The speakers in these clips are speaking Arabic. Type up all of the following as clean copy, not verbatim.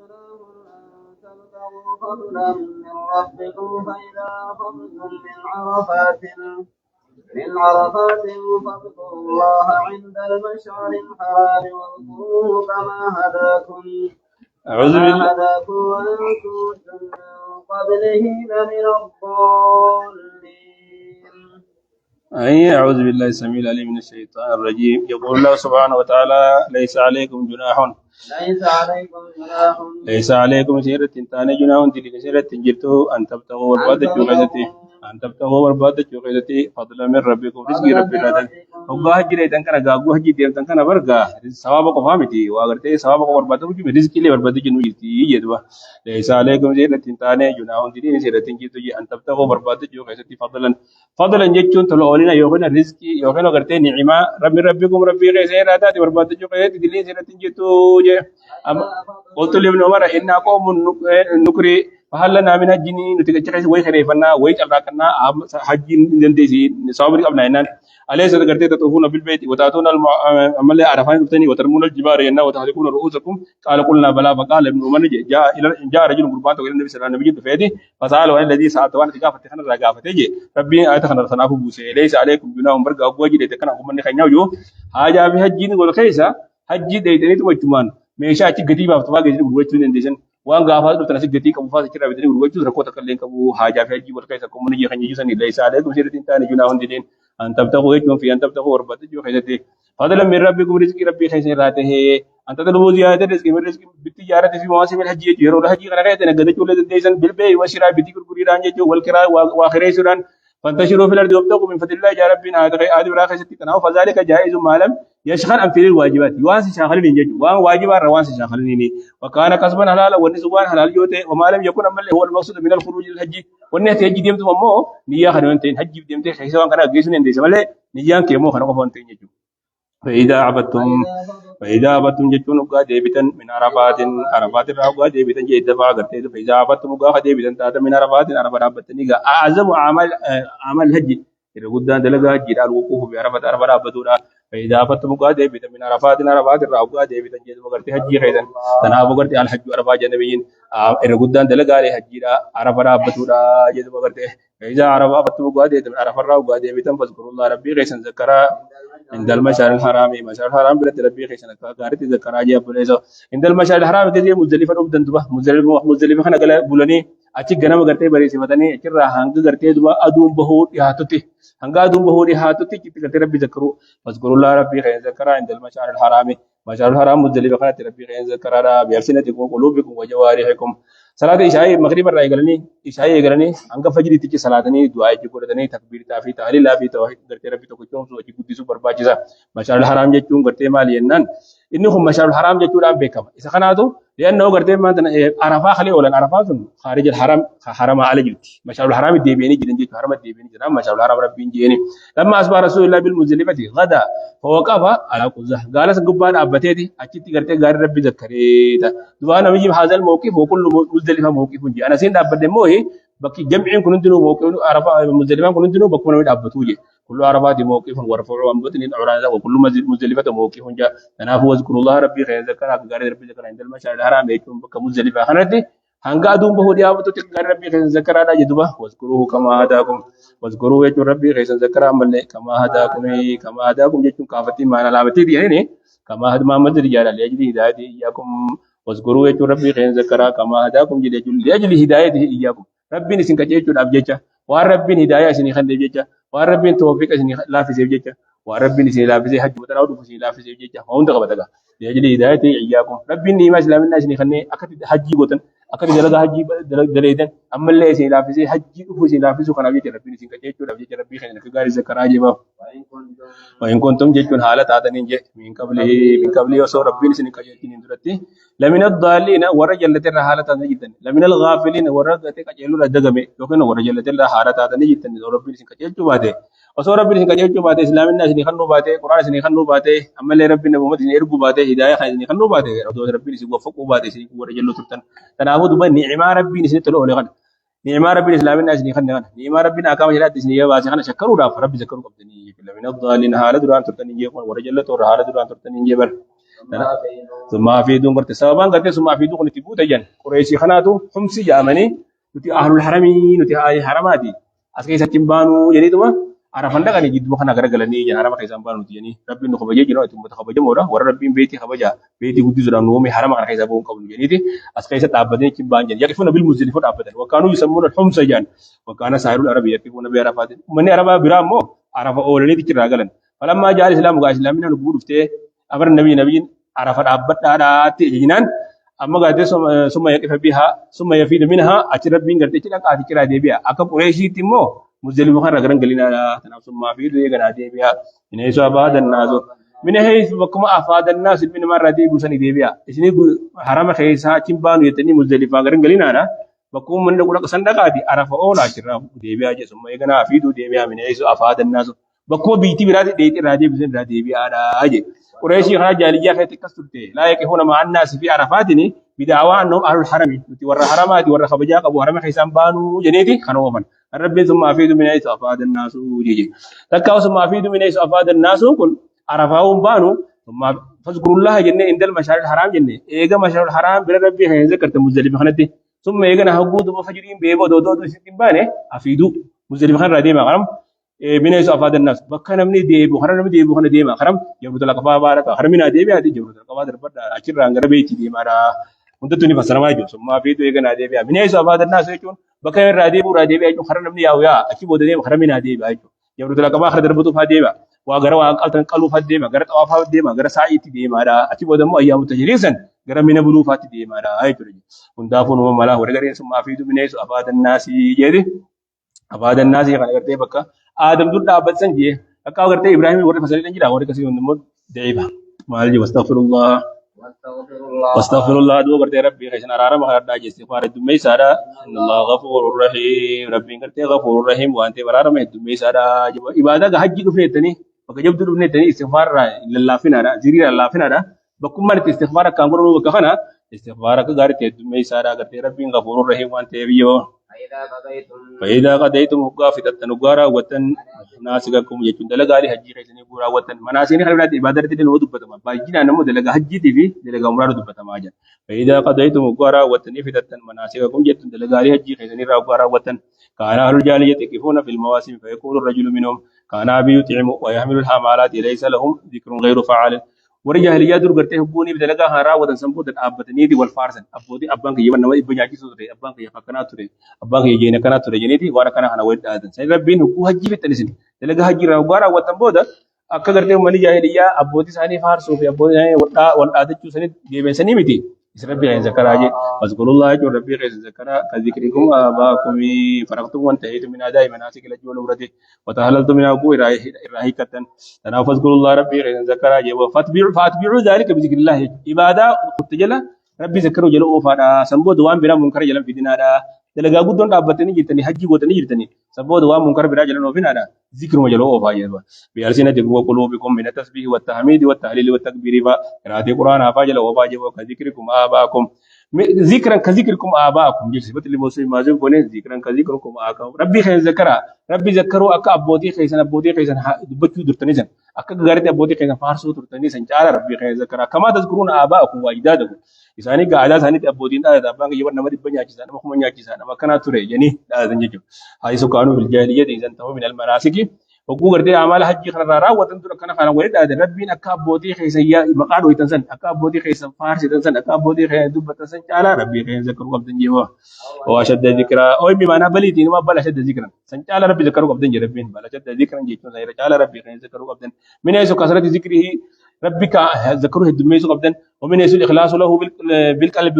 جناح أن تبتغوا فضلا من ربكم فإذا أفضتم من عرفات فاذكروا الله عند المشعر الحرام واذكروه أعوذ بالله وإن كنتم من قبله لمن الضالين. أعوذ بالله السميع العليم من الشيطان الرجيم. يقول الله سبحانه وتعالى: ليس عليكم جناح ليس عليكم سيرة تاني جناح تلك سيرة جرته أن تبتغوا بربادة جوغيزتي فضلا من ربكم رزق ربي لدن وقاه جري تنكنا قاقوه جي دير تنكنا برقا سوابق فامتي وأغرتي سوابق بربادة وجو رزق لي بربادة جنو يجدوا ليس عليكم سيرة تاني جناح تلك سيرة جرته أن تبتغوا بربادة جوغيزتي فضلا جتون تلولينا يوخنا رزقي يوخنا غرتي نعمة ربكم ربي غير سيرة تاتي بربادة جوغيزتي تلك سيرة جرته قلت لابن عمر إنا قوم نكري فهل لنا من حج نتكلم وي خريفنا وي تلقنا حج ندسي صابر ابنا إنان أليس ذكرت تطوفون بالبيت وتأتون عمل عرفان تبتني وترمون الجبار إن وتهلكون رؤوسكم قال قلنا بلى فقال ابن عمر جاء رجل قربان إلى النبي صلى الله عليه وسلم فيدي فسأله عن الذي سألت وانا تكافت خنا رقافة تجي ربي أتخنا صنعه بوسي ليس عليكم جناح برقا أبواجي لتكنا هم من خنياو جو حاجة في حج والخيسة حج ديتني توجمان meeshaa achi gatii baaftumaa gatii gurgurachuu dandeessan waan gaafa dhuftan asii gatii qabu faasa irraa bitanii gurgurachuus rakkoo takka illee qabu haajaa fi hajii wal keessa qomuun iyya kan jiisan illee isaalee gumsiiratiin taane junaa hundineen an tabtaquu jechuun fi an tabtaquu barbaadde jechuu keessatti fadlan min rabbikum rizqii rabbii keessa irraa tahee an tatalubuu ziyaadata rizqii min rizqii bitti jaarate fi mawaasii min hajii jechuu yeroo hajii kana keessatti naggadachuu illee dandeessan bilbee washiraa bitti gurguriidhaan jechuun wal kiraa waa kireessuudhaan فانتشروا في الارض وابتغوا من فضل الله يا ربنا هذا براخه ستنا فذلك جائز ما لم يشغل عن فعل الواجبات وانس شاغلين جد وان واجبات روانس شاغلين وكان كسبا حلالا والنسبان حلال جوته وما لم يكن امل هو المقصود من الخروج للحج والنيه تجي ديمت مو نيه خنونتين حج ديمت خيسوان كان غيسن اندي سمله نيان كيمو خنو فونتين جد فإذا عبدتم جتون وقا ديبتن من عرفات الرعوقا ديبتن جيد دفع قرتين فإذا عبدتم وقا ديبتن تاتا من عرفات عبدتني أعظم عمل الحج إذا قدان دلقا جيرا الوقوف بعرفات عبدونا فإذا عبدتم وقا ديبتن من عرفات الرعوقا ديبتن جيد وقرتي حجي خيدا تنابو قرتي الحج عرفات جنبيين إذا قدان دلقا جيرا عرفات عبدونا جيد وقرتي فإذا عبدتم وقا ديبتن من عرفات الرعوقا ديبتن فاذكروا الله ربي غيسا ذكرا عند المشعر الحرام مشعر الحرام بلد ربي خيسنا كارتي ذكر اجي بليزو عند المشعر الحرام كذي مزدلفه دوبدن دبا مزدلفه خنا غلا بولني اچي غنم غرتي بري سيمتني اچرا هانغ غرتي دبا ادوم بهود ياتتي هانغ ادوم بهود ياتتي كي ربي ذكروا فاذكروا الله ربي خيس ذكر عند المشعر الحرام مشعر الحرام مزدلفه خنا ربي خيس ذكر بألسنتكم وقلوبكم وجوارحكم صلاة إشاء مغرب الرأي قالني إشاء يقولني أنك فجر تيجي صلاتني دعاء يقولني تكبير تافي تعليل لا في توحيد قرتي ربي تقولون سو أجيب ديسو برباجزا مشعر الحرام جتون قرتي مالي النان إنهم مشعر الحرام جتون أم بكم إذا خناتو لأنه قرتي ما عرفة خلي ولا عرفة خارج الحرم حرم على جلتي مشعر الحرام الديبيني جدًا جت حرم الديبيني جدًا مشعر الحرام ربي جيني لما أصبح رسول الله بالمزدلفة غدا فوقف على قزة قال سقبان أبتيتي أكيد قرتي قال ربي ذكريتا دوانا بيجي هذا الموقف وكل مزدلفة موقف جي أنا سين أبدا موه بكي جمعين كنتنو موقف عرفة مزدلفة كنتنو بكون من أبتوجي كل عرفات موقف ورفعوا أنبتن العرانة وكل مزدلفة موقف جاء تنافوا واذكروا الله ربي خير ذكر قال ربي ذكر عند المشعر الحرام يكون كمزدلفة خنتي hanga aduun bahuu dhiyaatu xiqqaan rabbii keessan zakaraadha jedhuba waskuruhu kama hadaakum waskuruhu jechuun rabbii keessan zakaraa malee kama hadaakum jechuun kaafattiin maana laabatii dhiyanii kama Muhammad rijaala leejli hidaayati iyyakum waskuruhu jechuun rabbii keessan zakaraa kama hadaakum jechuun leejli hidaayati iyyakum rabbiin isin qajeelchuudhaaf jecha waan rabbiin hidaayaa isinii kenneef jecha waan rabbiin tawfiiqa isinii laaffiseef jecha waan rabbiin isinii laaffisee hajji matanaa dhufu isinii laaffiseef jecha hunda qabataga leejli hidaayati iyyakum rabbiin niimaa islaaminaa isinii kennee akka hajjii gootan akka dalagaa hajjii daleedan ammallee isin laaffisee hajjii dhufu isin laaffisu kanaaf jecha rabbiin isin qajeelchuudhaaf jecha rabbii keenya akka gaarii zakaraa jeebaaf وإن كنتم جئتون حالة هاتنين جئ من قبل وصو ربين سن قجلتين درتي لمن الضالين ورجل تر حالة هاتنين جدا لمن الغافلين ورجل قجلوا ردغمي لكن ورجل تر حالة هاتنين جدا ربين سن قجلتوا باته وصو ربين سن قجلتوا باته اسلام الناس ني خنو باته قران سن خنو باته اما اللي ربنا محمد سن يرغو باته هدايه خاين خنو باته ربين سن وفقوا باته سن ورجل ترتن تناود بنعمه ربين سن تلو لغن نعمة ربنا إسلام الناس نخنا نعمة ربنا أكام جلاد تسنية واسخنا شكروا رب ربي ذكروا قبضني من الضالين حالة دران ترتني جيكون ورجلة ور حالة دران ترتني جبر ثم أفيدون قرت سببان قرت ثم أفيدون كنت بوتا جن قريشي خناتو حمصي جامني نتي أهل الحرمين نتي أهل الحرماتي أسكي ستيمبانو جنيتما عرفنا كان يجد بخنا غرغلني جن حرم كيسان بانو تيني ربي نو خبجي جنو تم خبجي مورا ور ربي بيتي خبجا بيتي ودي زرا نومي حرم كان كيسان بون قبل جنيتي أسكي ستابدني تيمبان جن يقفون بالمزدلفون أبدا وكانوا يسمون الحمص جن وكان سائر العرب يقفون بعرفات من عرب برامو عرف أولني تكرا فلما جاء الإسلام وقال الإسلام من نقول فته أمر النبي عرفت أبدا دارات جنان أما قالت ثم يقف بها ثم يفيد منها أشرب من قرتي كلا قاعد كلا ديبيا أكب قريشي تيمو مزدلف خان رغرن قلنا لا ثم في ديغنا ديبيا من حيث أفاد الناس من حيث وكما أفاد الناس من مرة ديبو سني ديبيا إسني حرام خيسا تيمبانو يتني مزدلف غرن قلنا لا بكون من نقول صندقاتي عرف أولا أشرب ديبيا ثم يغنا في ديبيا من حيث أفاد الناس بكو بيتي برادي ديتي رادي بزن رادي بي على أجي قريشي خرج جالية خيت كسرته لا يكفون مع الناس في عرفاتني بدعوى أنهم أهل الحرم ورا حرمات ورا خبجاك أبو حرم حسام بانو جنيتي خنوما الرب ثم أفيد من حيث أفاد الناس جيجي تكاو ثم أفيد من حيث أفاد الناس كل عرفاهم بانو ثم فاذكروا الله جنة عند المشعر الحرام جنة إيجا مشعر الحرام بلا ربي خير ذكرت مزدلف خنتي ثم إيجا نهبوط وفجرين بيبو دودو ستين بانه أفيدو مزدلف خن رادي ما غرم بين يسوع فاد الناس بكنا من دي بخرنا من دي بخنا دي ما خرم جبرت لك بارك خرمنا دي بيا دي جبرت لك بارك برد أكيد رانغ ربيتي دي مارا كنت توني فسر ما يجوز ما في تو يجنا دي بيا بين يسوع فاد الناس يجون بكنا رادي بيا يجون خرنا من يا أكيد بود دي خرمنا دي بيا يجون جبرت لك بارك دربتو فاد دي بيا وأجر وأقل تنقلوا فاد دي ما أجر تواف فاد دي ما أجر سايتي دي مارا أكيد بود مو أيام تجريسن أجر من بلو فاد دي مارا يجون كنت أفون وملا ورجع يسوع ما في تو بين يسوع فاد الناس يجري أفاد الناس يخلق كرتي بكا آدم دور دابت سنجي أكاو كرتي إبراهيم ورد فسالي نجي ورد كسي ونمود دعيبا مالجي واستغفر الله دو كرتي ربي خيسنا رارا مخرد داجي استغفار الدمي سارا إن الله غفور رحيم ربي كرتي غفور رحيم وأنت برارا مه الدمي سارا جب إبادة حج دفنتني بكا جب دفنتني استغفار لله فينا را زيري الله فينا را بكم مرت استغفار كام كرو بكخنا استغفار كغارتي الدمي سارا كرتي ربي غفور رحيم وأنت بيو فإذا قضيتم حقافة نغارا وتن ناسككم يجون دلغالي حجي خيسني غورا وتن مناسيني خلبنا عبادت دين ودو بتما باجينا نمو دلغا حجي دي في دلغا عمره دو بتما جا فإذا قضيتم غارا وتن فتن مناسككم يجون دلغالي حجي خيسني غورا وتن كان أهل الجاهلية يقفون في المواسم فيقول الرجل منهم كان أبي يطعم ويحمل الحمالات ليس لهم ذكر غير فعال ورجاهلية دور غرتي حبوني بدلغا هارا ودن سمبو دن أبتني دي والفارسن أبودي أبان كي يمن نما إبنياكي سوري أبان كي يفكنا توري أبان كي يجينا كنا توري جنيتي وانا كنا هنا ود آدن سيد ربين هو حجي بتنسين دلغا حجي راوغارا وتنبودا أكا غرتي مني جاهلية أبودي ساني فارسو في أبودي ساني ودا والآدن جو ساني جيبن ساني متي إس ربي عين ذكر آجي فذكر الله جو ربي عين ذكر كذكركم آباكم فرقتم وانتهيتم من أداء مناسك لجول ورتي وتهللتم من أبو إرهي كتن تنافذ فذكر الله ربي عين ذكر آجي فاتبعوا ذلك بذكر الله إبادة قد جل ربي ذكروا جلوا فادا سنبو دوام بلا منكر جل في دينا دا دلغا غودون دابتني جتني حجي غوتني جتني سنبو دوام منكر بلا جل نو فينا دا ذكر وجلوا فاجا بألسنتكم وقلوبكم من التسبيح والتحميد والتهليل والتكبير قراءة القرآن فاجل وفاجا وكذكركم آباءكم ذكرا كذكركم آباءكم جل سبت الموسم مازن كونه ذكرا كذكركم آباءكم ربي خير ذكرا ربي ذكروا أكا أبودي خيسن أبودي خيسن دبتو درتني سن أكا غارتي أبودي خيسن فارسو درتني سن جعل ربي خير ذكرا كما تذكرون آباءكم وأجدادكم إساني قاعدة ساني أبودين هذا أبان يبغى نمر يبغى يجلس أنا مخمن يجلس أنا ما كنا ترى يعني هذا نجيب هاي سكانوا في الجاهلية إذا انتهوا من المناسك وقو غردي أعمال حج خنا وتنتظر كنا خنا ورد هذا ربين أكا أبودي خيسن يا مقعد ويتنسن أكا أبودي خيسن فارس يتنسن أكا أبودي خيسن دب تنسن جعل ربي خير ذكروا قبضن جوا وأشد ذكرى أو بمعنى بليتين ما بلا شد ذكرا سنجعل ربي ذكروا قبضن جربين بلا شد ذكرا جيتون سير جعل ربي خير ذكروا قبضن من أي كثرة ذكره ربك ذكره الدميز قبضا ومن يسوع الإخلاص له بالقلب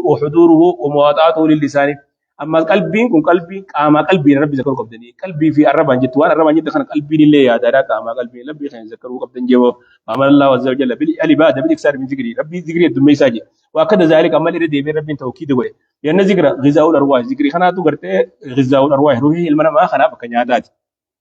وحضوره ومواطاته للسان أما قلبي كن قلبي أما قلبي ربي ذكره قبضني قلبي في الربان جت وأنا الربان جت خن قلبي لله يا دارك أما قلبي ربي خن ذكره قبضن جو أما الله عز وجل بالعبادة بالإكثار من ذكري ربي ذكري الدميز أجي وأكد ذلك أما اللي ردي ربي توكيد وين لأن ذكر غذاء الأرواح ذكري خنا تو قرته غذاء الأرواح روحي المنا ما خنا بكنيادات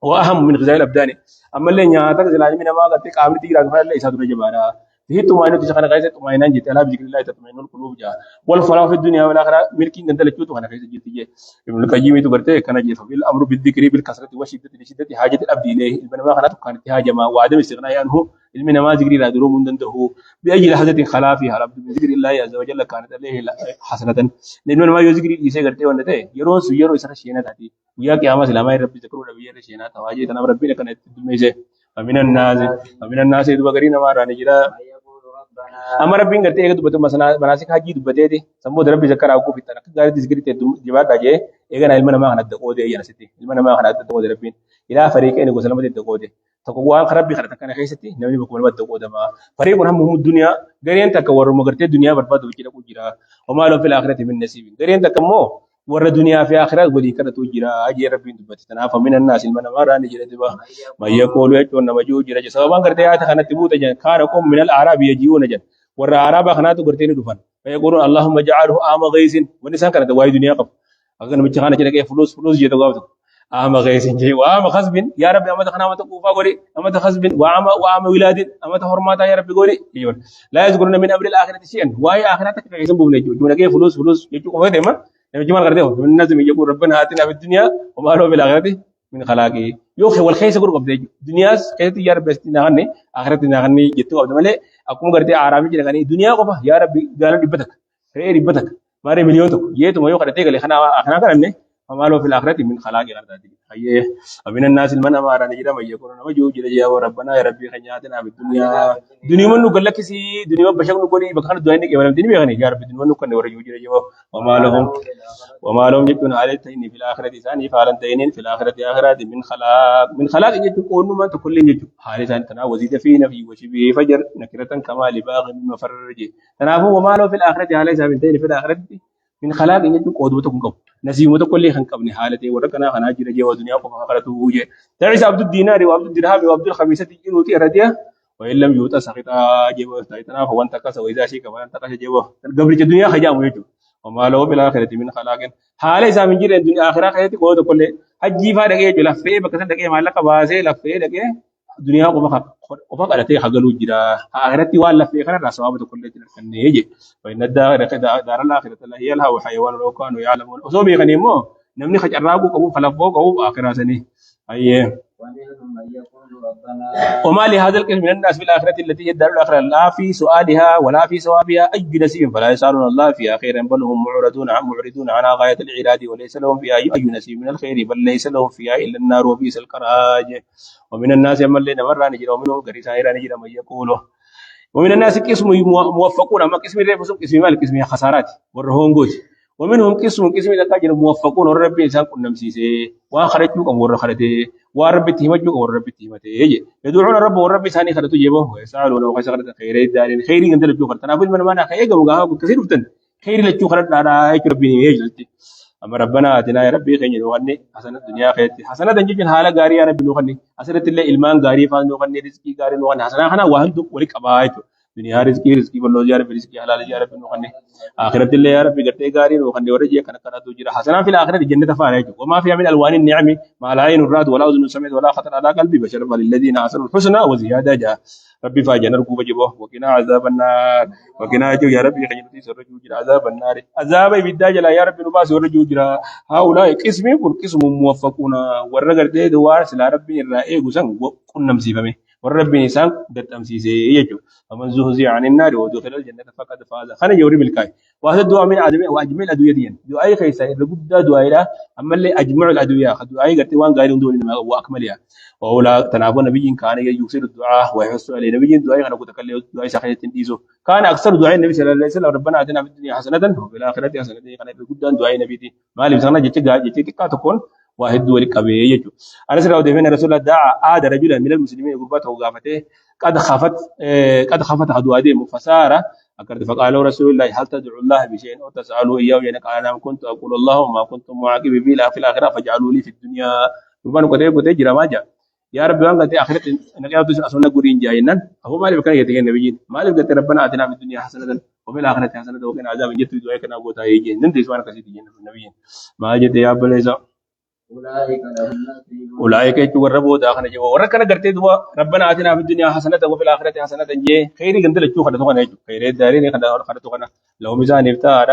وأهم من غذاء الأبدان أما اللي نياتك زلاني من ما قلت قابل تيجي راجع فلا إيش هذا جبارا هي تماينو تيجي غايزة تماينان جت ألا بذكر الله تطمئن القلوب جا والفلاح في الدنيا والآخرة ملكين عند لكيو تو خنا غايزة جت تيجي ابن القيم تو قرته كنا جيف بالأمر بالذكر بالكسرة والشدة لشدة حاجة الأبد إليه البنا ما خنا تو كانت حاجة ما وعدم استغناء عنه علم ما ذكر لا دروم من عنده بأي لحظة خلا فيها العبد من ذكر الله عز وجل كانت عليه حسنة لأن ما يذكر يسير قرتي ونته يرون سيرو يسر شينا تاتي ويا قيامة سلامة ربي ذكروا ربي يرشينا تواجه تنا ربي لكن تدميزه فمن الناس يدو بقرين ما راني جرا من يقول ربنا أما ربي قرتي يكتب بتو مسنا مناسك حاجي دبته دي سمو ربي ذكر أوكو في تنا كذا تذكر تدم جواب داجه إيجان علم ما خنا تقوده يا نسيتي علم ما خنا تقوده ربي إلى فريقين يقول سلامة تقوده تقوى خرب بخرت كان خيستي نبي بقول ما تقوده ما فريق هم الدنيا غيرين تكور مغرتي الدنيا برباد وكذا كوجرا وما له في الآخرة من نصيب غيرين تكمو ور الدنيا في آخرة ولي كذا توجرا أجي ربي دبته تنافى من الناس المن ما راني جرا تبا ما يقول يجون ما جو جرا سببان كرتي آتا خنا تبوت جن كاركم من الأعراب يجيون جن ور الأعراب خنا تقرتين دفن فيقولون اللهم اجعله عام غيث ونسان كانت واي دنيا قف أغنى متخانة كذا كيف فلوس جيتو قابتو عام غيث جي وعام خصب يا ربي أما تخنا أما تقوفا قولي أما تخصب وعام ولاد أما تحرماتا يا ربي قولي يقول لا يذكرون من أمر الآخرة شيئا واي آخرتك كيف يسمون جون كيف فلوس يجوا قوي ما لما جمال قرده من الناس يقول ربنا آتنا في الدنيا وما له في الآخرة من خلاقه يوخي والخيس يقول قبل دنيا كيف يا ربي استناغني آخرتنا غني جتوا قبل ملء أكون قرده عرامي جل غني دنيا قبه يا ربي قال ربتك خير ربتك ماري مليون تو يتو ما يقرده قال خنا خنا كرني وما له في الآخرة من خلاقه قرده أيه ومن الناس المن أمارا نجدا ما يقولون ما جو جل يا ربنا يا ربي خنياتنا في الدنيا دنيا من نقول لك سي دنيا بشر نقولي بخار دعائني كمان دنيا بخاني يا ربي دنيا نقول نوري جل يا وما لهم يكون عليه تهني في الآخرة ثاني فعلن تهنين في الآخرة آخرة من خلاق إن يكون ما تقول لي يجوا حالي ثاني تنا وزيد في نفي وشبه فجر نكرة كما لباغ من مفرج تنافو وما له في الآخرة عليه ثاني تهني في الآخرة من خلاق إن يكون قدوتكم قب نسيم تقول لي خنق ابن حالته وركنا خناجر جوا ودنيا وآخرته وجه تعيس عبد الدينار وعبد الدرهم وعبد الخميسة ينوتي رديا وإن لم يؤت سخطا جوا تنا فوان تكاس وإذا شيء كمان تكاس جوا قبل الدنيا خجام يجوا وما له بالآخرة من خلاق حالي سامن جير الدنيا آخرة خيرتي قوة كل حجي فارق يجوا لفه بكسر دقيه مالك باسه لفه دقيه دنيا ko fa qala tay hagalu jira akhirati wala fi khana rasawaba to kullu kan neje wa inna dar al akhirati la hiya al hawa hayawan law kanu ya'lamun so bi khani mo namni khajaragu ko falafo ko akhirasani ayye ومنهم من يقول ربنا وما لهذا القسم من الناس في الآخرة التي هي الدار الآخرة لا في سؤالها ولا في ثوابها أي نسيب فلا يسألون الله فيها خيرا بل هم معرضون عنها غاية الإعراض وليس لهم فيها أي نسيب من الخير بل ليس لهم فيها إلا النار وبئس القراج ومن الناس من لنا مرة نجد ومنهم قريسا نجد من يقوله ومن الناس قسم موفقون أما قسم الرئيس قسم مال قسم خسارات والرهونجوج ومنهم قسم تاجر موفقون والرب إنسان كنا مسيسه وخرجوا كم ورخرته ورب تهمجوا ورب تهمته يجي يدعون الرب والرب ثاني خرجوا جيبه ويسألون وخسرت خير الدار خير عند الجو خرجنا في المنام خير جمعها كثير فتن خير الجو خرجنا على ربي يجلتي أما ربنا آتنا يا ربي خير نوخني حسنة الدنيا خير حسنة دنجي حالة غاري يا ربي نوخني حسنة الله إلمان غاري فان نوخني رزقي غاري نوخني حسنة خنا واحد ولك أبايته دنيا رزقي بلو يا ربي رزقي حلال يا ربي نوخني آخرة الله يا ربي قرتي غاري نوخني ورجي كنا توجرا حسنة في الآخرة الجنة فانيته وما فيها من ألوان النعم ما لا عين رأت ولا أذن سمعت ولا خطر على قلبي بشر للذين أحسنوا الحسنى وزيادة جاء ربي فاجنا ركوب جبه وقنا عذاب النار وقنا جو يا ربي خيرتي سرجو جرا عذاب النار عذاب بالداج لا يا ربي نباس ورجو جرا هؤلاء قسم كل قسم موفقون ورغر دي دوار سلا ربي الرائع غسن كن نمسيفمه والرب انسان دت امسيسه يجو فمن زهزي عن النار ودخل الجنه فقد فاز خنا يوري بالكاي وهذا الدعاء من عدم واجمل الادويه دي دعاء خيسا رغد دعاء لا اما اللي اجمع الادويه دعاء غتي وان غايرون دون ما واكملها وأولى تنابو نبي كان يكثر الدعاء ويحث عليه نبي دعاء أنا كنت أكلم دعاء سخية تنتيزه كان أكثر دعاء النبي صلى الله عليه وسلم ربنا آتنا في الدنيا حسنة وفي الآخرة حسنة كان يقول دعاء النبي دي ما لم يسمع جت كاتكون واحد دول كبير يجو أنا سأقول دفين رسول الله دعا عاد رجلا من المسلمين غربته وقافته قد خفت هدوء مفسارة أكرت فقالوا رسول الله هل تدعو الله بشيء أو تسألوا إياه يعني قال أنا كنت أقول الله وما كنت معاقب به في الآخرة فجعلوا لي في الدنيا ربنا كتير جرا ما جاء يا رب وان قد اخرت انك يا تسع سنه غورين جاينا هو ما كان يتكلم النبي ما لم قد ربنا اتنا في الدنيا حسنه وفي الاخره حسنه وقنا عذاب جت دعاء كنا غوتا يجي ننت سبحانك سيدي النبي ما جت يا بليزا أولئك لهم نصيب أولئك يتوربوا داخل جوا وركنا قرتي دوا ربنا آتنا في الدنيا حسنة وفي الآخرة حسنة جي خير قندل تشوف هذا تغنى خير الدارين خير تغنى لو ميزان افتار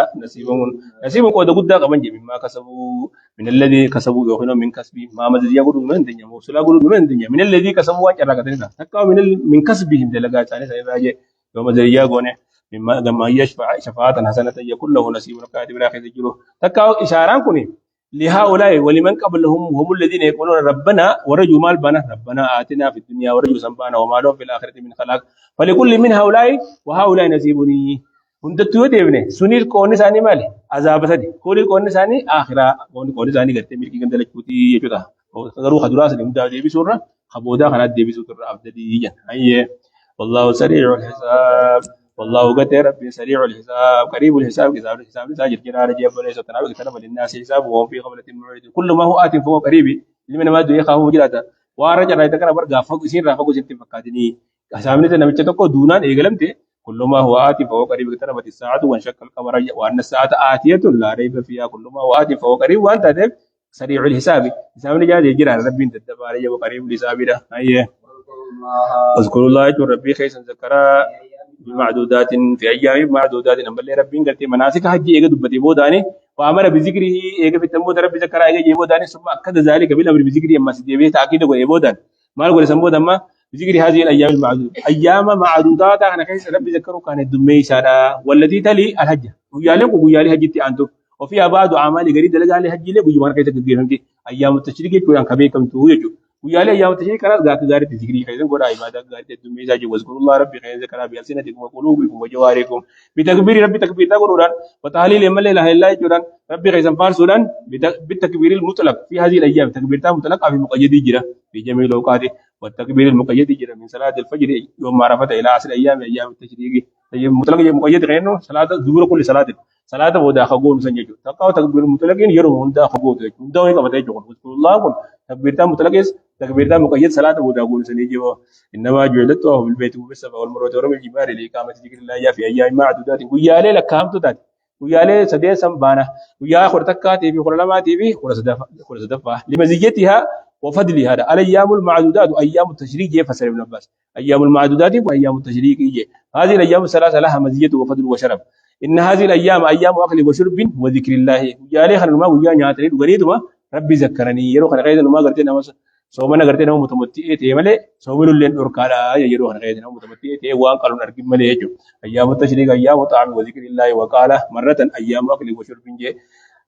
نصيب قد قد قبل جي مما كسبوا من الذي كسبوا يخنون من كسبي ما مزج يقولون من الدنيا موصلا يقولون من الدنيا من الذي كسبوا وان جرى كتير تكاو من كسبهم دلقات ثاني سيراجع يوم مزج يقولون مما لما يشفع شفاعة حسنة يكون له نصيب كاتب راخي تجلو تكاو إشارة كوني لهؤلاء ولمن قبلهم هم الذين يقولون ربنا ورجوا مال بنا ربنا آتنا في الدنيا ورجوا سنبانا وما لهم في الآخرة من خلاق فلكل من هؤلاء وهؤلاء نصيبني هندتو ديبني سنيل كوني ساني مالي عذاب سدي كوني كوني ساني آخرة كوني ساني قرتي ملكي قندل كوتي يجودا غرو خدراس لمدا ديبي سورة خبودا خنات ديبي سورة أبددي جن أيه والله سريع الحساب والله قد ربي سريع الحساب قريب الحساب الحساب ساجر كنا رجع بليس تناول كتب للناس حساب وهم في قبلة موعد كل ما هو آت فهو قريب لمن ما دو يخاف وجلاتا وارجع رايت كنا برجع فوق سين رافق سين تفكادني حسابني تنامي تتوقع دونان إيجلمتي كل ما هو آت فهو قريب اقتربت الساعة وانشق القمر وأن الساعة آتية لا ريب فيها كل ما هو آت فهو قريب وأنت سريع الحساب حسابني جاد يجرى ربي تدبر وقريب الحساب ده أيه اذكروا الله يجر ربي خيسا ذكرا بمعدودات في أيام معدودات أما اللي ربين قلت مناسك حج إيجا دبتي بوداني وأمر بذكره إيجا في التمود ربي ذكر إيجا يبوداني ثم أكد ذلك بالأمر بذكره أما سيدي تأكيد ويبودان ما نقول سمود أما بذكر هذه الأيام المعدودة أيام معدودات أنا كيس ربي ذكره كانت دمي شارع والتي تلي الحج ويالك ويالي حجتي أنتو وفيها بعض أعمال غريب دلجا على حج لك ويوان كيس تقديرهم دي أيام التشريق كويان كبيكم توجو ويالي أيام التشريق كانت ذات غارة تذكري خيرا قرأ عبادة غارة الدمي زاجي واذكروا الله ربي خير ذكرى بألسنتكم وقلوبكم وجواركم بتكبير ربي تكبير تقولون وتهليل ما لا إله إلا الله ربي خير فارسولان بالتكبير المطلق في هذه الأيام تكبير مطلق في مقيد جرا في جميع الأوقات والتكبير المقيد جرا من صلاة الفجر يوم عرفة إلى عصر أيام التشريق مطلق مقيد غيره صلاة الظهر كل صلاة ودا خغون سنجو تقاو تكبير مطلقين يرو هندا خغون هندا هيك بتاي جو رسول الله كن تكبير مطلق تكبير مقيد صلاة ودا غون سنجو إنما جعلت في البيت والسبع والمروة ورمي الجبال لإقامة ذكر الله في أيام معدودات ويا ليلة كام تدات ويا ليلة سدي سمبانا ويا خرتكات في خرلمات في خرصدفة لمزيتها وفضلها هذا الأيام المعدودات وأيام التشريق فسر ابن عباس أيام المعدودات وأيام التشريق هذه الأيام الثلاثة لها مزية وفضل وشرف إن هذه الأيام أيام أكل وشرب وذكر الله يا لي خلنا ما ويا نياتري وغريدما ربي ذكرني يرو خلنا غير ما قرتنا سومنا قرتنا متمتي تيمله سومن لين أركالا يرو خلنا غير متمتي تي وان قالوا نركب مله يجو أيام التشريق أيام طعام وذكر الله وقال مرة أيام أكل وشرب جي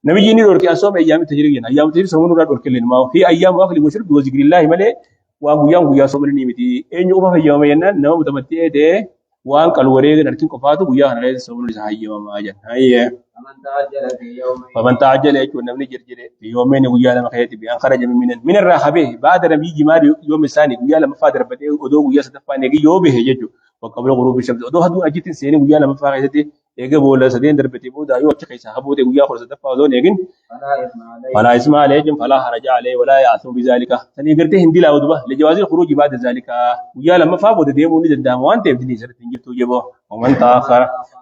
نبي جيني أركي أسوم أيام التشريق أيام التشريق سومن راد أركلين ما في أيام أكل وشرب وذكر الله مله وأيام سومن نيمتي إن يوم في يوم ينن نوم متمتي تي وان قالوا وريق نركين كفاتو ويا خلنا غير سومن لسه ما أجن هاي فمن تعجل في يومين فمن تعجل يكون نبني جرجر في يومين ويا لما خيتي بأن خرج من الرحبه بعد نبي جمار يوم الثاني ويا لما فاد ربته ودو ويا ستفاني يومه يجو وقبل غروب الشمس ودو هدو أجت سين ويا لما فاقيتي يجي بولا سدين دربتي بودا يو أشكي سحبوته ويا خرج ستفا ودو نيجن فلا اسم عليهم فلا حرج عليه ولا يعصم بذلك ثاني قرته هندي لا ودبه لجواز الخروج بعد ذلك ويا لما فابود ديموني الداموان تبتدي سرتين جبتو جبه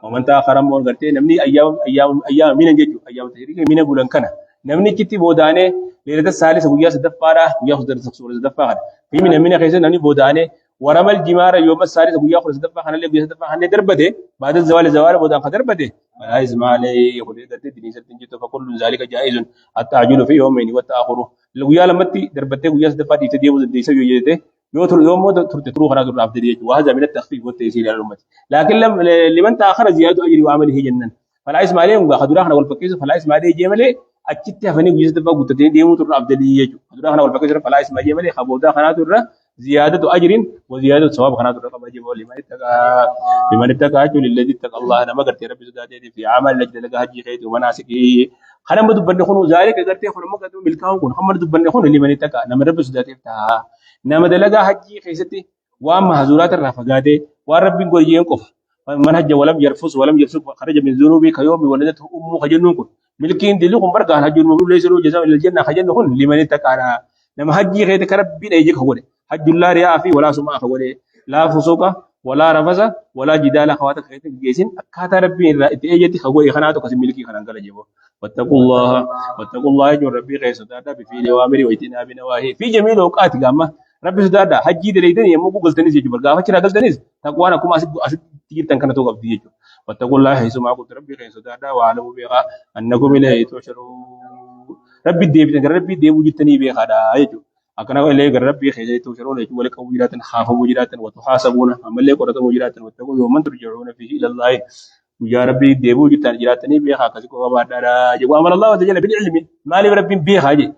ومن تأخر مون قرته نمني أيام مين جيجو أيام تشريك مين بولن كنا نمني كتي بودانه ليلة الثالثة ويا صدفارة ويا خضر سكسور صدفارة في من خيسة نمني بودانه ورمل جمار يوم الثالث ويا خضر صدفارة اللي بيا صدفارة دربته بعد الزوال بودان خدربته فلا اسم عليه يقول قرته دني سرتين جبتو فكل ذلك جائز التعجيل في يومين والتأخر ويا لما تي دربته ويا صدفارة يتديو زديسو يجته يوم تروح خلاص عبد الله وهذا من التخفيف والتيسير على الأمة لكن لمن تأخر زيادة أجر وعمله جنن فلا اسم عليهم خدرانا والفقيس فلا اسم عليه جمله أكتة فني ويزد بقى قتتين ديمو تروح عبد الله خدرانا والفقيس فلا اسم جمله خبودا خنات الرا زيادة أجر وزيادة ثواب خنات الرا كما جمله لمن اتقى للذي اتقى الله أنا ما قلت ربي زداده في عمل لجد لك هجي خيط ومناسكه خنا ما دبنا خنو ذلك قلت خنا ما قدوا ملكهم كن خمر دبنا خنو لمن اتقى نمر ربي زداده تها nama dalagaa hajjii keessatti waan mahzuraat irraa fagaatee waan rabbiin gorjeen qofa man hajja walam yarfus walam yafsuq kharaja min dhunubi kayawmi waladatu ummu khajannun kun milkiin dilli kun bargaan hajjun mabru laysa lahu jazaa'un illa aljanna khajannu kun liman ittaqana nama hajjii keete ka rabbiin eeje ka godhe hajjul laa riyaa fi walaa sumaa ka godhe laa fusuqa ولا رفث ولا جدال خواتك خيتك جيسين أكاتا ربي إتأجتي خقوي خناتو قسم ملكي خنان قال جيبو واتقوا الله واتقوا الله يجون ربي غير سدادا بفعل أوامر واجتناب نواهي في جميع الأوقات قامة ربي سدادا حجي دريدني يمو قلتني سيجي برغا فكرا قلتني تقوانا كما أسد تجيب تنكنا توقف ديجو واتقوا الله حيث ما قلت ربي غير سدادا وعلموا بها أنكم إليه تحشرون ربي ديب ربي ديب وجدتني بها يجو أكنا إليه ربي خيزي تحشرون يجو ولك وجرات خافوا وجرات وتحاسبون أما اللي قرأت وجرات واتقوا يوما ترجعون فيه إلى الله ويا ربي ديبو جتان جراتني بها كسكو وبادارا جو أمر الله وتجل بالعلم ما لي ربي بها جي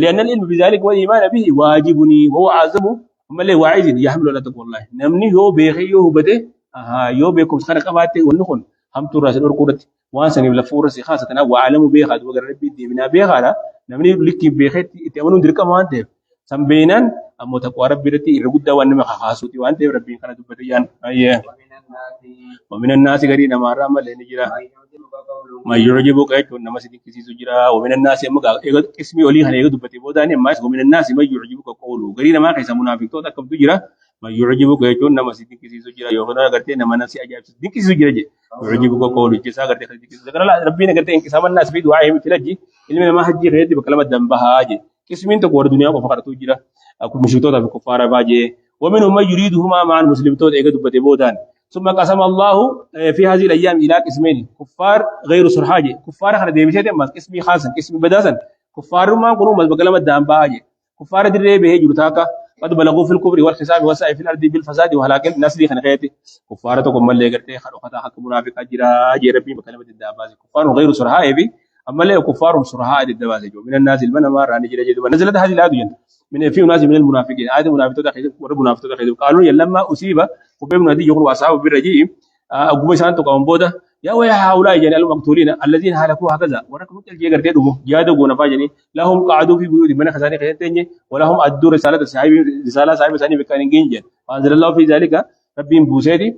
لأن العلم بذلك والإيمان به واجبني وهو عازم أما اللي واعدني يحمل ولا تقول الله نمني يو بيخي يو بده يو بيكم خلق أباتي ونخن هم تراس الأركودة وانسني لفورس خاصة أنا وعلم بها وقال ربي ديبنا بها لا نمني لكي بيخي تأمنون درك ما أنت سبينا أما تقوى ربي رتي الرجودة وأنما خاصوتي وأنت ربي كانت تبتيان أيه ومن الناس قرينا ما رام لين جرا ما يعجبك أي كون نمسي كيسي سجرا ومن الناس يمكا اسمي ولي هني يقول بتي بوداني ما ومن الناس ما يعجبك قوله قرينا ما كيس منافق تودا كم تجرا ما يعجبك أي كون نمسي كيسي سجرا يوهنا قرتي نما نسي أجاب كيسي سجرا جي يعجبك قوله كيسا قرتي كيسي ذكر الله ربنا قرتي إنك سام الناس في دعائهم تلاجي إلمي ما حد يغير بكلمة ذنبها أجي كسمين تقول الدنيا وفقرت تجرا أكو مشيتودا بكفارة باجي ومنهم من يريدهما مع المسلم تودا يقول بتي بودان ثم قسم الله في هذه الايام الى قسمين كفار غير سرحاجي كفار خنا ديبيته ما اسمي خاصن اسمي بداسن كفار ما كونوا مزبكلم دام باجي كفار دري به جرتاكا قد بلغوا في الكفر والحساب وسعي في الارض بالفساد وهلاك الناس دي خنقيتي كفار تو كمل لغرتي خدو ختا حق منافق اجرا جي ربي بكلمه الداباز كفار غير سرحاجي اما لا كفار سرحاجي الداباز من الناس من ما راني جري ونزلت هذه الايه من في ناس من المنافقين عاد منافقون داخل ورب داخل قالوا لما اصيب وبين نادي يقول واصحاب بالرجيم اقوم سانتو قوم بودا يا ويا هؤلاء جن المقتولين الذين هلكوا هكذا وركم تلجي غرتي دغو جادو غنا فاجني لهم قعدوا في بيوت من خزانه خيتني ولهم ادوا رساله صاحب رساله صاحب ثاني بكان جنجن فانزل الله في ذلك ربي بوسيدي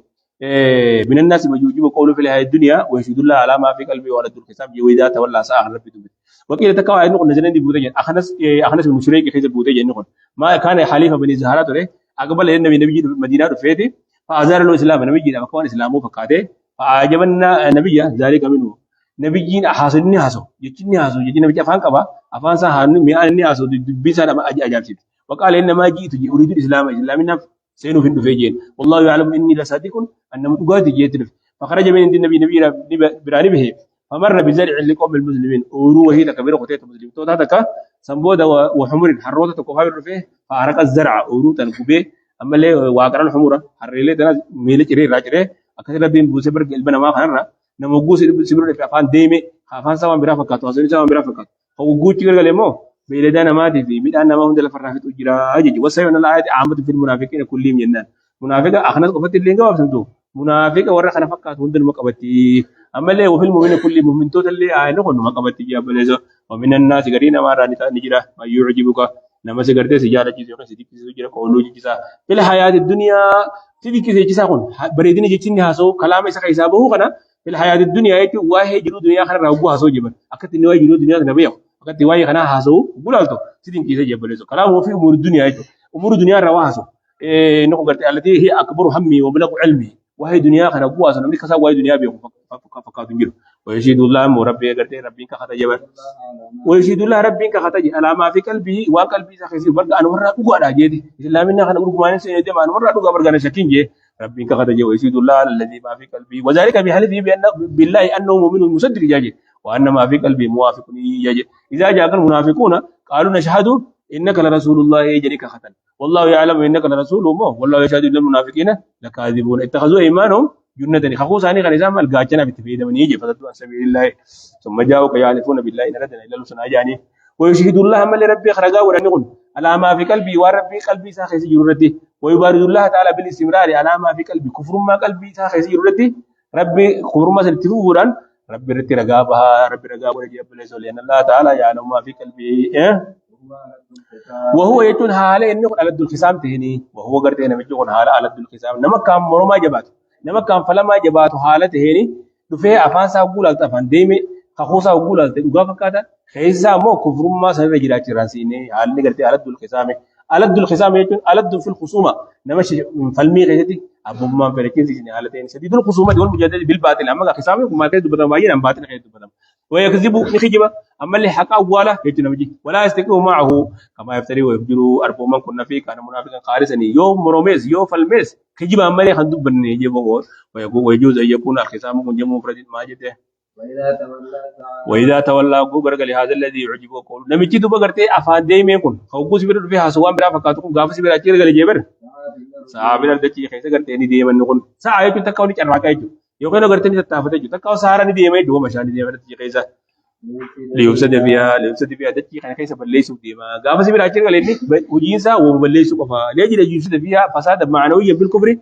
من الناس ما يجيب قوله في الحياه الدنيا ويشهد الله على ما في قلبه ولا دول حساب واذا تولى ساء ربي تبت وكيل تكوا انه نزلن دي بوتين اخنس بن شريك خيز بوتين نكون ما كان حليفه بني زهرات له اقبل النبي نبي مدينه فيتي فازار الاسلام نبي جينا مكان اسلامه فقاده فعجبنا نبي ذلك منه نبيين احاسني حسو يجني حسو يجي نبي افان قبا افان سا هن مي اني حسو بيسا ما اجي اجابسي وقال انما جئت اريد الاسلام اسلامنا سينو فين فيجين والله يعلم اني لصادق ان متقاد جيت فخرج من عند النبي براني به فمر بزرع لقوم المسلمين اورو وهي كبيره قتيت المسلمين تو هذا سمبودا وحمر حروته كوفاير فيه فارق الزرع اورو تنكبه اما لي واقرن حموره حريله تنا ميل جري راجره اكثر بين بوسبر قلبنا ما خنرا نمغوس سبر في افان ديمي افان سوا برا فكات واسن سوا برا فكات فوغو تيغل لمو بيلدانا ما دي في ميدان ما هند الفرحه اجرا اجي وسيون الايات عامه في المنافقين كلهم ينان منافق اخنس قفت اللي جواب سنتو منافق ورا خنا فكات هند المقبتي اما لي وفي المؤمن كل مؤمن تو اللي نكون مقبتي يا بلزو ومن الناس غرينا ما راني نجرا ما يعجبك نما سيغرتي سجاره جيسو سيدي سجره قولو جيسا في الحياه الدنيا سيدي كيسي جيسا كون بريدين جيتني هاسو كلام يسا حسابه كنا في الحياه الدنيا يتي واهي جرو دنيا خنا راغو هاسو جبن اكت ني واي جرو دنيا نبيو اكت واي خنا هاسو غولالتو سيدي كيسي جبلزو كلام في امور الدنيا يتو امور الدنيا رواسو نكو غرتي التي هي اكبر همي وبلغ علمي وهي دنيا خنا غواسو نمي كسا واي دنيا بيو فكاتو جيرو ويشهد الله ربي غرتي ربي كختا جبر ويشهد الله ربي كختا جي على ما في قلبي وقلبي سخيسي برغ ان ورا دغو ادا جيدي اسلامنا خنا غرغمان سيدي ما ورا دغو برغ شكين جي ربي كختا جي ويشهد الله الذي ما في قلبي وذلك بحلفه بان بالله انه مؤمن مصدق جاجي وان ما في قلبي موافق يجي اذا جاء المنافقون قالوا نشهد انك لرسول الله يجري كختا والله يعلم انك لرسول والله يشهد ان المنافقين لكاذبون اتخذوا ايمانهم جنة خخوصاني كان إسلام الجاجنا بتفيد من يجي فتدوا عن سبيل الله ثم جاءوا يحلفون بالله إن ردنا إلا لسنا جاني ويشهد الله ما لربي خرجا ولا نقول على ما في قلبي وربي قلبي ساخس جرتي ويبارد الله تعالى بالاستمرار على ما في قلبي كفر ما قلبي ساخس جرتي ربي كفر ما سلتفورا ربي رتي رجابها ربي رجاب ولا جاب لأن الله تعالى يعلم ما في قلبي وهو يتون حاله إنه على الخصام تهني وهو قرتي أنا بيجون حاله على الخصام نما كام مرما جبات nama kan falama jabaatu haalate heeni dhufee afaan isaa guulaalta afaan deeme kakuusaa guulaalte dhugaa fakkaata keessaa immoo kufrummaa sanirra jiraachiraan siinee haalli gartee haala dul qisaame ألد الخصام يجون ألد في الخصومة نمشي فالمي غيتي أبو ما فرقين سيني حالتين شديد الخصومة دول مجادلة بالباطل أما خصامي وما كيد بدم باين أم باطل كيد بدم ويكذب نخجبه أما اللي حكى أولا يتنمجي ولا يستقيم معه كما يفتري ويفجروا أربو من كنا فيه كان منافقا خالصا يوم مروميز يوم فالميز خجب أما اللي خندوب بني يجيبه ويجوز أن يكون الخصام من جمع مفرد ما جده وإذا تولى غرق لهذا الذي يعجبه قول نمشي دوبا غرتي أفان دي ميكون خوكوس بير فيها سوام بلا فكاتكم غافس بير أشير غلي جبر saabila dachii keessa garteenii deeman kun sa'a jechuun takka wani carraaqaa jechuudha yookaan garteenii tattaafate jechuudha takka saara ni deemee duuma bishaan ni deema dachii keessa liyoomsa deebiyaa dachii kana keessa balleessuuf deema gaafa si biraachii galeenni hojiinsaa wama balleessuu qofa leejii liyoomsa deebiyaa fasaada maanawiyyan bil kufri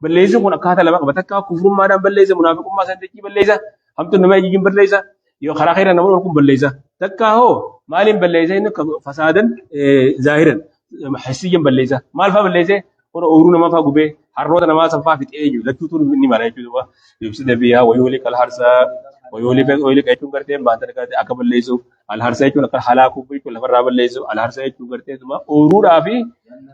balleessuun kun akkaataa lama qaba takka kufrummaadhaan balleessa munaafiqummaa san dachii balleessa hamtuun nama ijjiin balleessa yoo karaa khayra nama ol kun balleessa takka hoo maaliin balleessa inni fasaadan zaahiran hissiyyan balleessa maal faa balleessa ورا أورونا ما فاقوا به حرّونا ما سنفع في تأجيل لا تطور مني ما نيجي دوا يبصد فيها ويولي كالحرسة ويولي كأيتون كرتين بعدين كرتين أكمل ليسو الحرسة يجون أكل حلاكو بيجي كل فرّا بالليسو الحرسة يجون كرتين ثم أورورا في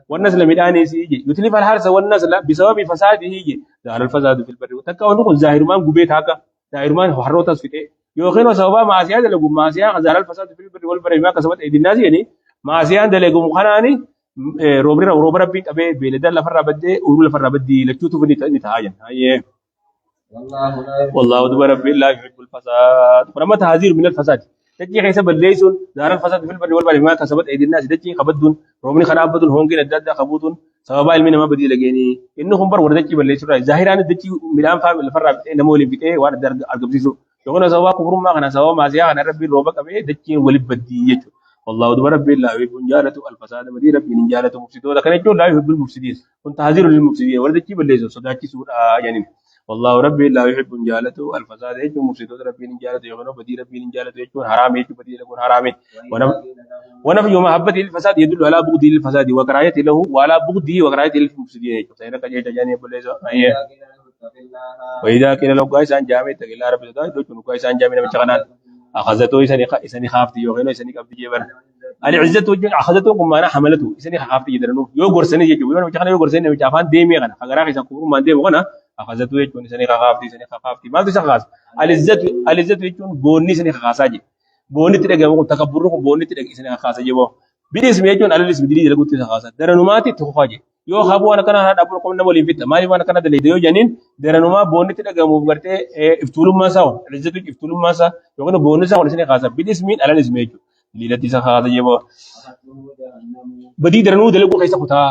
والناس اللي ميداني سيجي يتلف الحرسة والناس لا بسبب فساد يجي ظهر الفساد في البر تكا ونقول ظاهر ما قبيت هكا ظاهر ما حرّوتا سفته يوخينو سبب معصية لقوم معصية ظهر الفساد في البر والبر ما كسبت أيدي الناس يعني معصية لقوم خناني روبر ربي أبي بيلدا لفرّا بدي أورو لفرّا بدي لكتوتو بدي نتهاجن هاي والله دبر ربي لا يحب الفساد فرما تهذير من الفساد تجي كيس بليسون دار الفساد في البر والبحر ما كسبت أيدي الناس تجي خبدون رومني خراب بدون هونجي نددا خبودون سبب علمنا ما بدي لجيني إنهم بر ورد تجي بليسون ظاهران تجي ميلان فاهم الفرّا نمولي بيته وارد در أرجبسيسو يقولون سوا كبرم ما خنا سوا ما زيا خنا ربي روبك أبي تجي ولي بدي يجو والله دبر ربي لا يحب جالته الفساد مدي ربي نجالته مفسدون لكن يقول لا يحب المفسدين كنت حذير للمفسدين ورد تجيب الليزو صداقي سورة يعني والله ربي لا يحب جالته الفساد يجو مفسدون ربي نجالته يغنو بدي ربي نجالته يجو حرام يجو بدي يكون حرام ونفي يوم محبة الفساد يدل على بغض الفساد وكراهية له وعلى بغضه وكراهية للمفسدين يجو سيرك جيت جاني بالليزو وإذا كان لو قايس عن جامع تقول ربي ده يدل قايس عن جامع نمشي أخذته إسني خافت يوغينو إسني كابت جبر العزة وجه أخذته كم أنا حملته إسني خافت يدرنو يوغر سنة يجوا يوم مشان يوغر سنة مش عفان ديمي غنا أجرا كيسا كورو ما ديم غنا أخذته يجون إسني خافت ما تيجي خاص العزة يجون بوني إسني خاصاجي بوني ترى جابوا تكبروا بوني ترى إسني خاصاجي جابوا بديس ميجون على الاسم دليل يقول تيجي خاصة درنو ما تتخواجي yoo habu ana kana hada abul komna wali fitta mali wana kana dalide yo janin deranuma bonni tida gamu garte iftulum masa rizatu iftulum masa yo kana bonni sa wala sene khasa bidismin ala ismeju lilati sa khasa yebo badi deranu dele ko kaisa kuta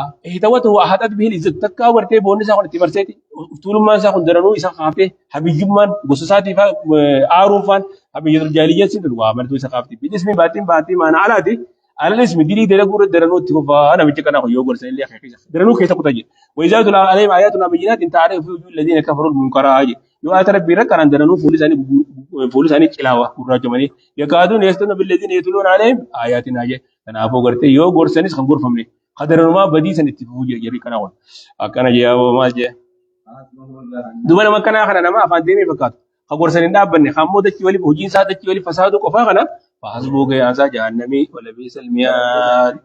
tawatu wa hadat bihi izzat takka warte bonni sa wala tibarseti iftulum masa kun deranu isa khafte habijumman gusasati fa arufan habijul jaliyat sin wa amaltu isa khafti bidismi batin mana alati على الاسم دي درجور درنو تكفى انا بيجي كنا يوغر سين لي خيخ درنو كيتا كتاجي واذا تلا عليهم اياتنا بينات انت عارف في وجوه الذين كفروا المنكرات يو اتر بيرك كان درنو فولساني كلاوا قراجمني يكادون يستن بالذين يتلون عليهم اياتنا جي انا ابو غرتي يوغر سين خنغور فمني خدرنو ما بدي سن تفوجي يري كنا وان اكنا جي ابو ما جي دوبنا ما كنا خنا ما فانديمي فكات خغور سين دابني خمو دكي ولي بوجين سا دكي ولي فسادو كفاغنا فحسبوك يا أنسى جهنمي ولا بئس المهاد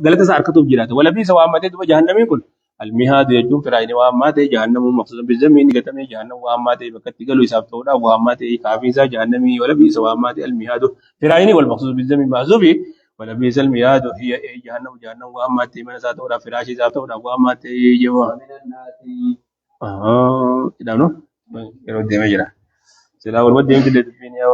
غلط صار كتب جراته ولا بئس وامته تو جهنمي كل المهاد يجوم فراين وامته جهنم مخصوص بالزمين قتمه جهنم وامته بكتي قالوا حساب تودا وامته كافي ذا جهنمي ولا بئس وامته المهاد فراين والمخصوص بالزمين معذوبي ولا بئس المهاد هي جهنم وامته من ذات تودا فراش ذات تودا وامته يجوا إذا نو يرو ديمجرا سلا والمد ديمجرا الدنيا